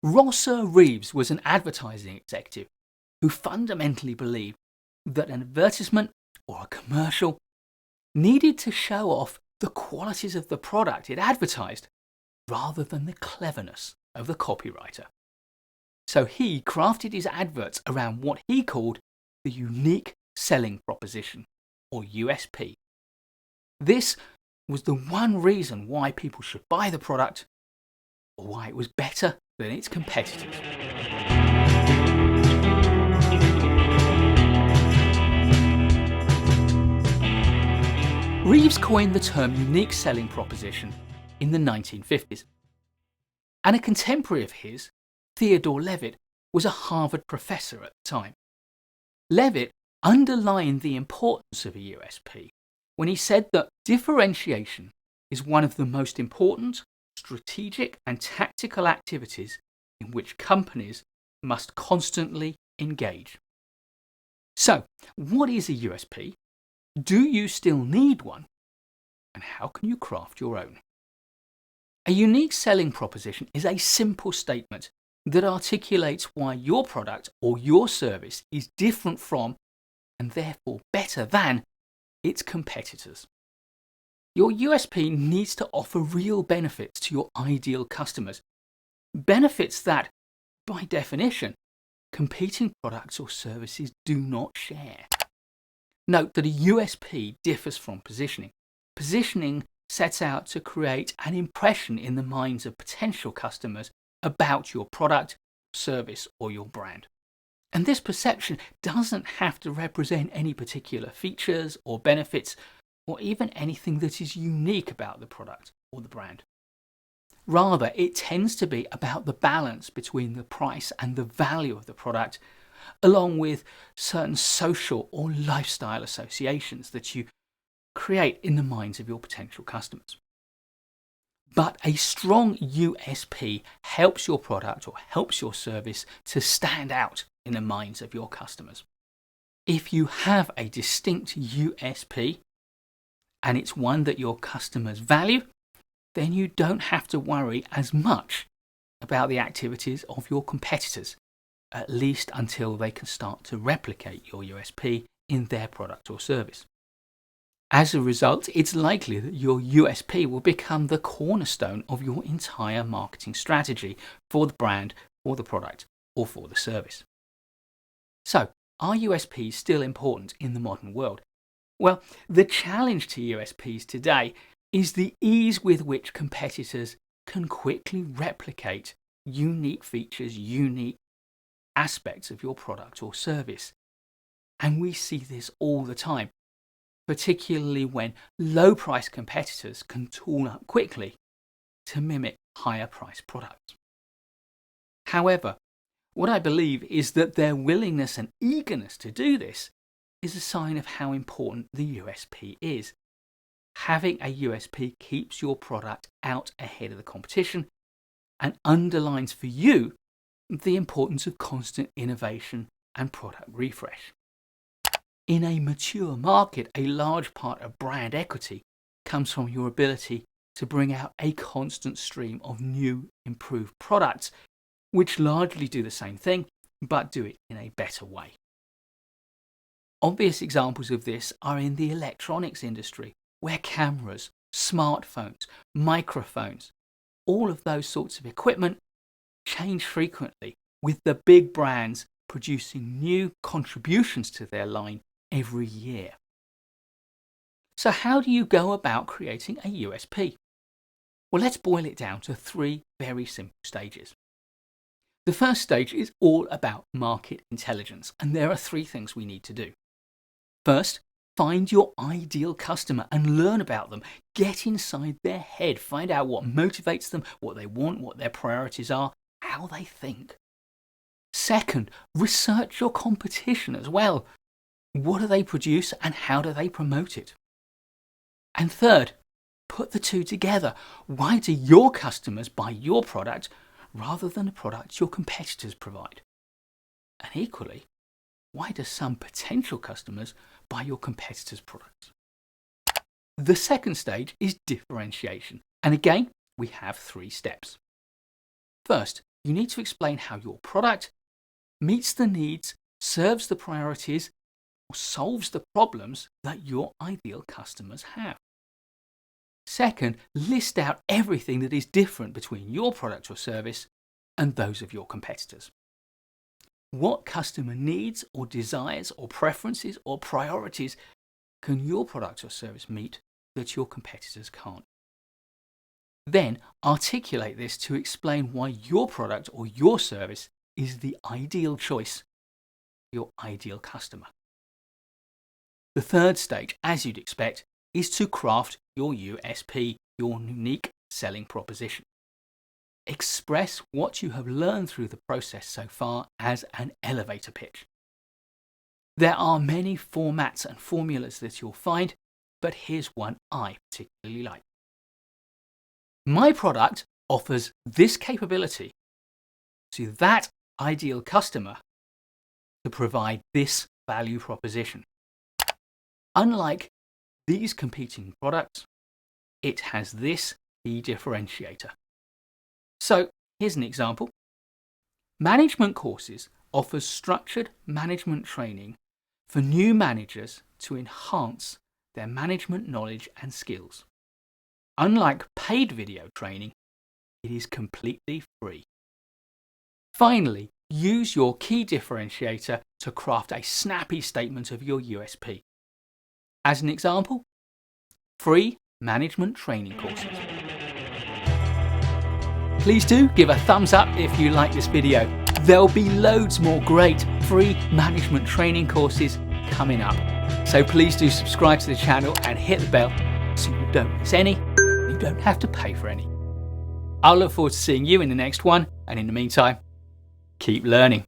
Reeves was an advertising executive who fundamentally believed that an advertisement or a commercial needed to show off the qualities of the product it advertised rather than the cleverness of the copywriter. So he crafted his adverts around what he called the unique selling proposition, or USP. This was the one reason why people should buy the product, or why it was better than its competitors. Reeves coined the term unique selling proposition in the 1950s. And a contemporary of his, Theodore Levitt, was a Harvard professor at the time. Levitt underlined the importance of a USP when he said that differentiation is one of the most important strategic and tactical activities in which companies must constantly engage. So, what is a USP? Do you still need one? And how can you craft your own? A unique selling proposition is a simple statement that articulates why your product or your service is different from, and therefore better than, its competitors. Your USP needs to offer real benefits to your ideal customers. Benefits that, by definition, competing products or services do not share. Note that a USP differs from positioning. Positioning sets out to create an impression in the minds of potential customers about your product, service, or your brand. And this perception doesn't have to represent any particular features or benefits, or even anything that is unique about the product or the brand. Rather, it tends to be about the balance between the price and the value of the product, along with certain social or lifestyle associations that you create in the minds of your potential customers. But a strong USP helps your product or helps your service to stand out in the minds of your customers. If you have a distinct USP, and it's one that your customers value, then you don't have to worry as much about the activities of your competitors, at least until they can start to replicate your USP in their product or service. As a result, it's likely that your USP will become the cornerstone of your entire marketing strategy for the brand, for the product, or for the service. So, are USPs still important in the modern world? Well, the challenge to USPs today is the ease with which competitors can quickly replicate unique features, unique aspects of your product or service. And we see this all the time, particularly when low-price competitors can tool up quickly to mimic higher-priced products. However, what I believe is that their willingness and eagerness to do this is a sign of how important the USP is. Having a USP keeps your product out ahead of the competition and underlines for you the importance of constant innovation and product refresh. In a mature market, a large part of brand equity comes from your ability to bring out a constant stream of new, improved products, which largely do the same thing, but do it in a better way. Obvious examples of this are in the electronics industry, where cameras, smartphones, microphones, all of those sorts of equipment change frequently, with the big brands producing new contributions to their line every year. So how do you go about creating a USP? Well, let's boil it down to 3 very simple stages. The first stage is all about market intelligence, and there are 3 things we need to do. First, find your ideal customer and learn about them. Get inside their head, find out what motivates them, what they want, what their priorities are, how they think. Second, research your competition as well. What do they produce and how do they promote it? And third, put the 2 together. Why do your customers buy your product rather than the products your competitors provide? And equally, why do some potential customers buy your competitors' products? The second stage is differentiation. And again, we have 3 steps. First, you need to explain how your product meets the needs, serves the priorities, or solves the problems that your ideal customers have. Second, list out everything that is different between your product or service and those of your competitors. What customer needs or desires or preferences or priorities can your product or service meet that your competitors can't? Then articulate this to explain why your product or your service is the ideal choice for your ideal customer. The third stage, as you'd expect, is to craft your USP, your unique selling proposition. Express what you have learned through the process so far as an elevator pitch. There are many formats and formulas that you'll find, but here's one I particularly like. My product offers this capability to that ideal customer to provide this value proposition. Unlike these competing products, it has this key differentiator. So here's an example. Management Courses offers structured management training for new managers to enhance their management knowledge and skills. Unlike paid video training, it is completely free. Finally, use your key differentiator to craft a snappy statement of your USP. As an example, free management training courses. Please do give a thumbs up if you like this video. There'll be loads more great free management training courses coming up. So please do subscribe to the channel and hit the bell so you don't miss any, and you don't have to pay for any. I'll look forward to seeing you in the next one, and in the meantime, keep learning.